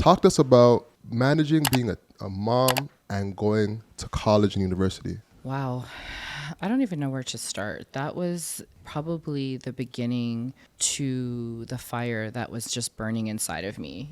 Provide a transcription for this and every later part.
Talk to us about managing being a mom and going to college and university. Wow. I don't even know where to start. That was probably the beginning to the fire that was just burning inside of me.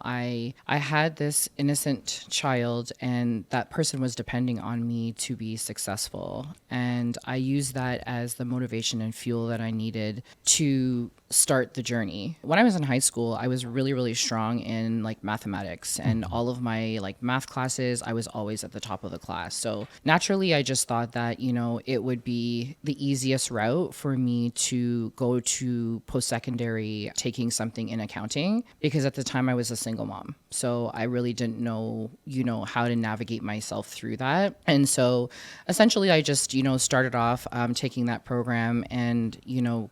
I had this innocent child, and that person was depending on me to be successful. And I used that as the motivation and fuel that I needed to start the journey. When I was in high school, I was really, really strong in like mathematics, and all of my like math classes, I was always at the top of the class. So naturally, I just thought that, it would be the easiest route for me to go to post-secondary taking something in accounting, because at the time I was a single mom. So I really didn't know, how to navigate myself through that. And so essentially I just, started off taking that program and,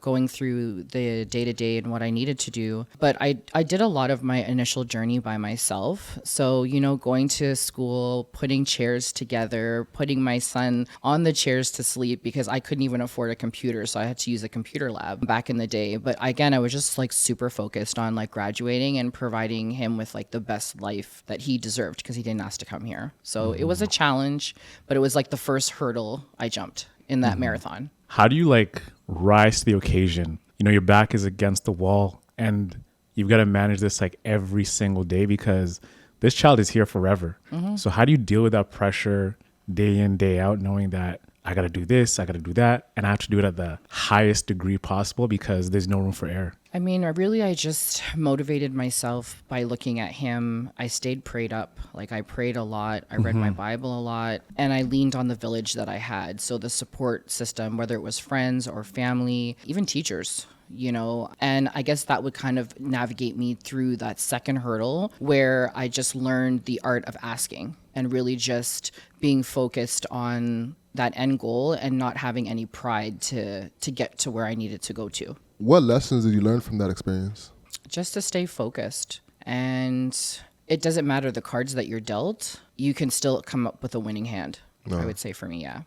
going through the day-to-day and what I needed to do. But I did a lot of my initial journey by myself. So, going to school, putting chairs together, putting my son on the chairs to sleep because I couldn't even afford a computer. So I had to use a computer lab back in the day. But again, I was just like super focused on like graduating and providing him with like the best life that he deserved, because he didn't ask to come here. So it was a challenge, but it was like the first hurdle I jumped in that marathon. How do you like rise to the occasion? Your back is against the wall and you've got to manage this like every single day because this child is here forever. So how do you deal with that pressure day in, day out, knowing that I got to do this, I got to do that, and I have to do it at the highest degree possible because there's no room for error? I just motivated myself by looking at him. I stayed prayed up. Like I prayed a lot. I read my Bible a lot, and I leaned on the village that I had. So the support system, whether it was friends or family, even teachers, and I guess that would kind of navigate me through that second hurdle where I just learned the art of asking and really just being focused on that end goal and not having any pride to get to where I needed to go to. What lessons did you learn from that experience? Just to stay focused. And it doesn't matter the cards that you're dealt, you can still come up with a winning hand. I would say for me, yeah.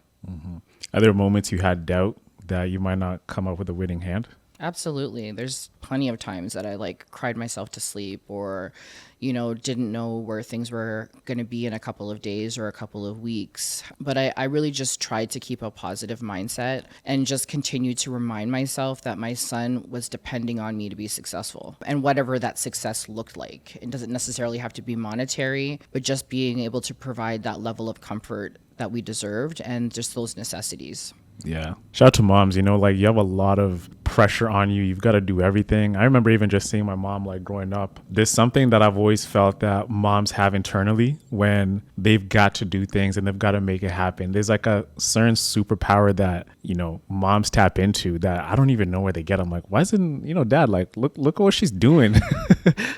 Are there moments you had doubt that you might not come up with a winning hand? Absolutely. There's plenty of times that I like cried myself to sleep or, didn't know where things were going to be in a couple of days or a couple of weeks. But I really just tried to keep a positive mindset and just continue to remind myself that my son was depending on me to be successful, and whatever that success looked like. It doesn't necessarily have to be monetary, but just being able to provide that level of comfort that we deserved and just those necessities. Yeah. Shout out to moms, like you have a lot of pressure on you. You've got to do everything. I remember even just seeing my mom like growing up. There's something that I've always felt that moms have internally when they've got to do things and they've got to make it happen. There's like a certain superpower that, moms tap into that I don't even know where they get. I'm like, why isn't, dad, like, look at what she's doing.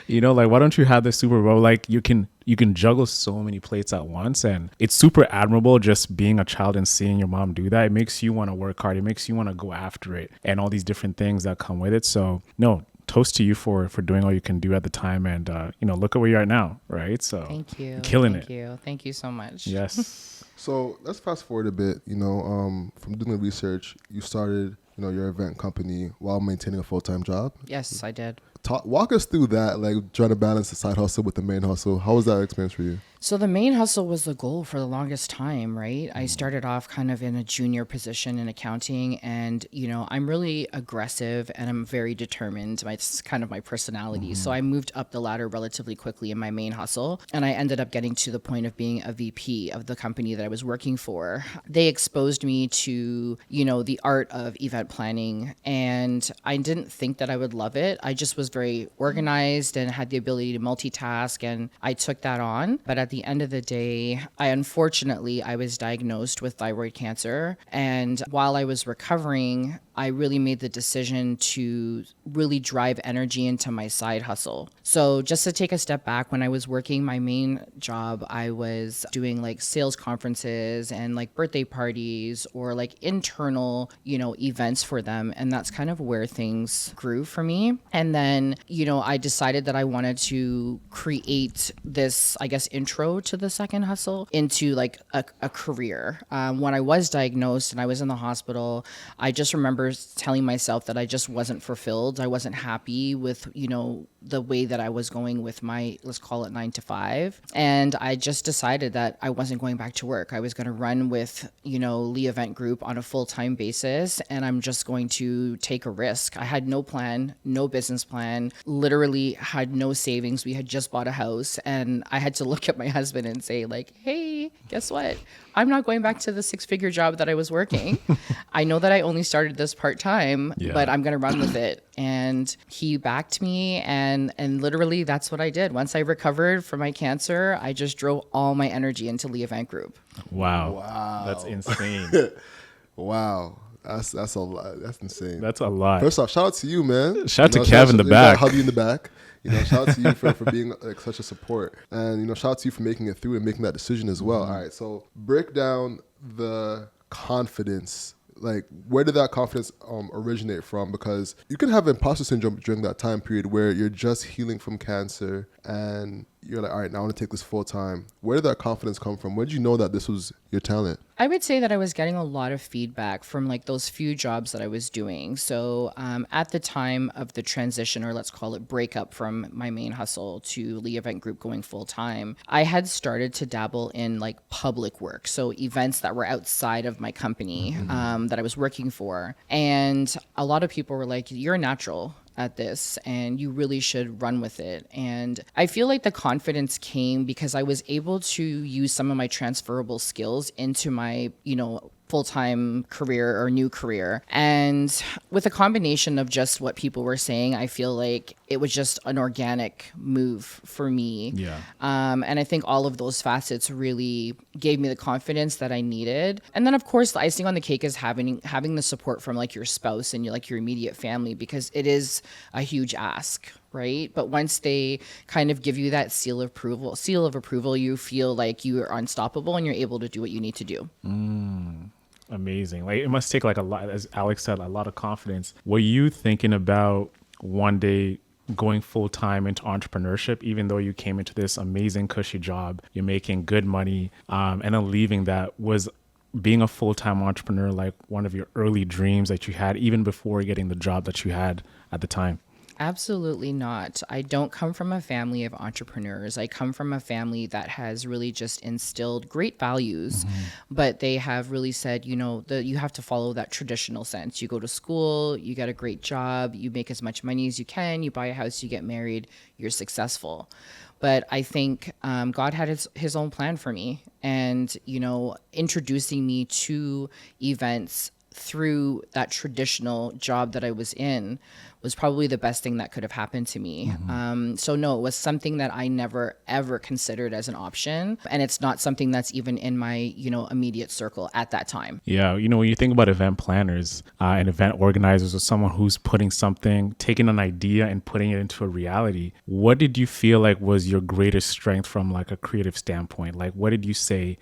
Like, why don't you have this superpower? Like you can juggle so many plates at once, and it's super admirable just being a child and seeing your mom do that. It makes you want to work hard. It makes you want to go after it and all these different things that come with it. So no, toast to you for doing all you can do at the time, and look at where you're at now, right? So thank you. Killing it. Thank you so much. Yes. So let's fast forward a bit. From doing the research, you started your event company while maintaining a full-time job. Yes, I did. Walk us through that, like trying to balance the side hustle with the main hustle. How was that experience for you? So the main hustle was the goal for the longest time, right? I started off kind of in a junior position in accounting, and, I'm really aggressive and I'm very determined. It's kind of my personality. So I moved up the ladder relatively quickly in my main hustle, and I ended up getting to the point of being a VP of the company that I was working for. They exposed me to, the art of event planning, and I didn't think that I would love it. I just was very organized and had the ability to multitask, and I took that on. But at the end of the day, I was diagnosed with thyroid cancer. And while I was recovering, I really made the decision to really drive energy into my side hustle. So just to take a step back, when I was working my main job, I was doing like sales conferences and like birthday parties or like internal, events for them. And that's kind of where things grew for me. And then, I decided that I wanted to create this, I guess, intro to the second hustle into like a career. When I was diagnosed and I was in the hospital, I just remember remember telling myself that I just wasn't fulfilled. I wasn't happy with, the way that I was going with my, let's call it 9 to 5. And I just decided that I wasn't going back to work. I was going to run with, Leigh Event Group on a full-time basis. And I'm just going to take a risk. I had no plan, no business plan, literally had no savings. We had just bought a house, and I had to look at my husband and say, like, hey, guess what? I'm not going back to the 6-figure job that I was working. I know that I only started this part-time, but I'm going to run with it. And he backed me, and literally that's what I did. Once I recovered from my cancer, I just drove all my energy into Leigh Event Group. Wow. That's insane. Wow. That's a lot. That's insane. That's a lot. First off, shout out to you, man. Shout out to Kev in the back. Hug you in the back. Shout out to you for being like such a support, and shout out to you for making it through and making that decision as well. All right, so break down the confidence. Like, where did that confidence originate from? Because you can have imposter syndrome during that time period where you're just healing from cancer and you're like, all right, now I want to take this full time. Where did that confidence come from? Where did you know that this was your talent? I would say that I was getting a lot of feedback from like those few jobs that I was doing. So at the time of the transition, or let's call it breakup from my main hustle to Leigh Event Group going full time, I had started to dabble in like public work. So events that were outside of my company that I was working for. And a lot of people were like, you're a natural at this and you really should run with it. And I feel like the confidence came because I was able to use some of my transferable skills into my, full-time career or new career. And with a combination of just what people were saying, I feel like it was just an organic move for me. Yeah. And I think all of those facets really gave me the confidence that I needed. And then of course the icing on the cake is having the support from like your spouse and your immediate family, because it is a huge ask. Right. But once they kind of give you that seal of approval, you feel like you are unstoppable and you're able to do what you need to do. Amazing. Like, it must take like a lot, as Alex said, a lot of confidence. Were you thinking about one day going full time into entrepreneurship, even though you came into this amazing cushy job, you're making good money, and then leaving that? Was being a full-time entrepreneur like one of your early dreams that you had even before getting the job that you had at the time? Absolutely not. I don't come from a family of entrepreneurs. I come from a family that has really just instilled great values, but they have really said, you have to follow that traditional sense. You go to school, you get a great job, you make as much money as you can, you buy a house, you get married, you're successful. But I think God had his own plan for me, and, introducing me to events through that traditional job that I was in was probably the best thing that could have happened to me. So no, it was something that I never, ever considered as an option. And it's not something that's even in my, immediate circle at that time. Yeah. When you think about event planners and event organizers, or someone who's taking an idea and putting it into a reality, what did you feel like was your greatest strength from like a creative standpoint? Like, what did you say,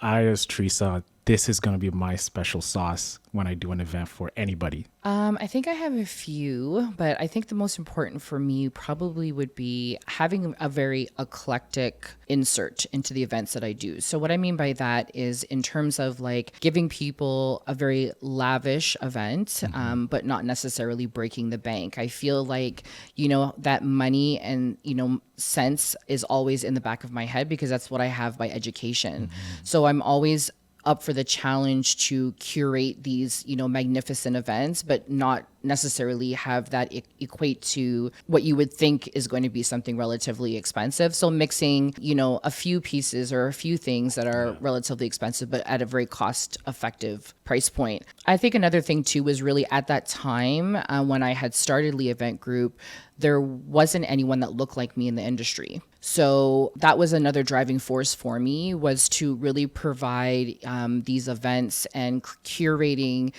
I as Treasa, this is going to be my special sauce when I do an event for anybody? I think I have a few, but I think the most important for me probably would be having a very eclectic insert into the events that I do. So what I mean by that is in terms of like giving people a very lavish event, but not necessarily breaking the bank. I feel like, that money and, sense is always in the back of my head because that's what I have by education. So I'm always up for the challenge to curate these, magnificent events, but not necessarily have that equate to what you would think is going to be something relatively expensive. So mixing, a few pieces or a few things that are relatively expensive, but at a very cost effective price point. I think another thing too was really at that time when I had started Leigh Event Group, there wasn't anyone that looked like me in the industry. So that was another driving force for me, was to really provide these events and curating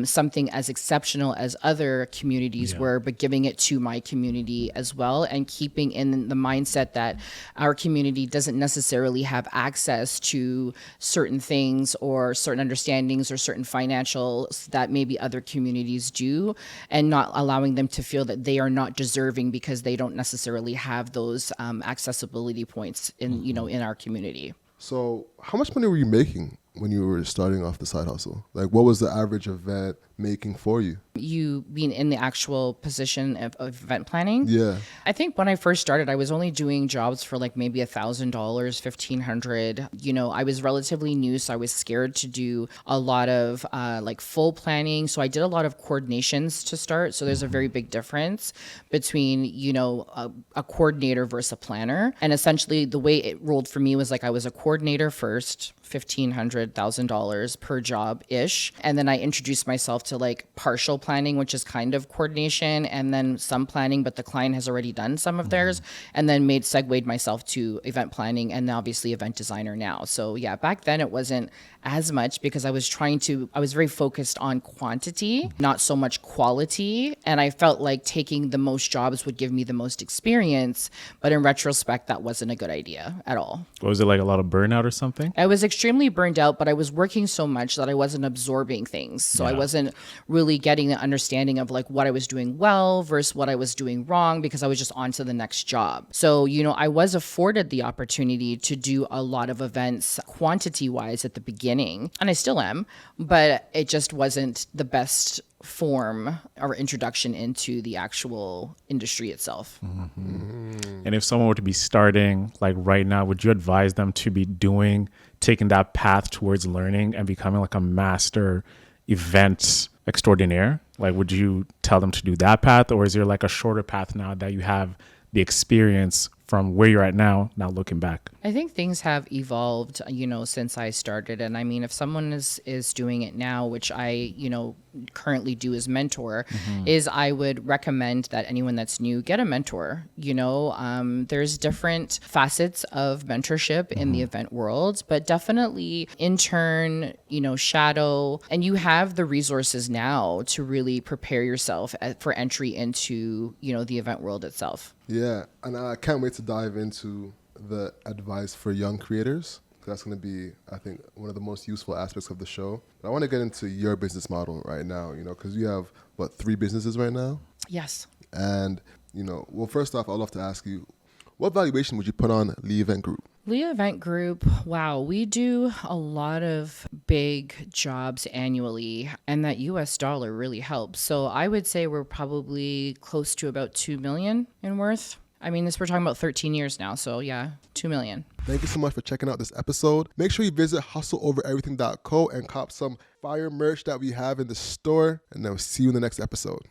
something as exceptional as other communities were, but giving it to my community as well, and keeping in the mindset that our community doesn't necessarily have access to certain things or certain understandings or certain financials that maybe other communities do, and not allowing them to feel that they are not deserving because they don't necessarily have those accessibility points in in our community. So how much money were you making when you were starting off the side hustle? Like, what was the average event making for you? You being in the actual position of event planning? Yeah. I think when I first started, I was only doing jobs for like maybe $1,000, $1,500. You know, I was relatively new, so I was scared to do a lot of like full planning. So I did a lot of coordinations to start. So there's a very big difference between, you know, a coordinator versus a planner. And essentially the way it rolled for me was like I was a coordinator first, $1,500, $1,000 per job ish. And then I introduced myself to like partial planning, which is kind of coordination, and then some planning, but the client has already done some of theirs, and then segued myself to event planning and obviously event designer now. So yeah, back then it wasn't as much because I was very focused on quantity, not so much quality. And I felt like taking the most jobs would give me the most experience. But in retrospect, that wasn't a good idea at all. Was it like a lot of burnout or something? I was extremely burned out, but I was working so much that I wasn't absorbing things. So I wasn't really getting the understanding of like what I was doing well versus what I was doing wrong because I was just on to the next job. So, you know, I was afforded the opportunity to do a lot of events quantity wise at the beginning, and I still am, but it just wasn't the best form or introduction into the actual industry itself. And if someone were to be starting like right now, would you advise them to be taking that path towards learning and becoming like a master event extraordinaire? Like, would you tell them to do that path, or is there like a shorter path now that you have the experience from where you're at now looking back? I think things have evolved, you know, since I started. And I mean, if someone is doing it now, which I, you know, currently do as mentor, is I would recommend that anyone that's new get a mentor. You know, there's different facets of mentorship in the event world, but definitely intern, you know, shadow, and you have the resources now to really prepare yourself for entry into, you know, the event world itself. Yeah, and I can't wait to dive into the advice for young creators. That's going to be, I think, one of the most useful aspects of the show. But I want to get into your business model right now, you know, because you have, 3 businesses right now? Yes. And, you know, well, first off, I'd love to ask you, what valuation would you put on Leigh Event Group? Leigh Event Group, wow, we do a lot of big jobs annually, and that US dollar really helps. So I would say we're probably close to about 2 million in worth. I mean, we're talking about 13 years now, so yeah, 2 million. Thank you so much for checking out this episode. Make sure you visit hustleovereverything.co and cop some fire merch that we have in the store, and then we'll see you in the next episode.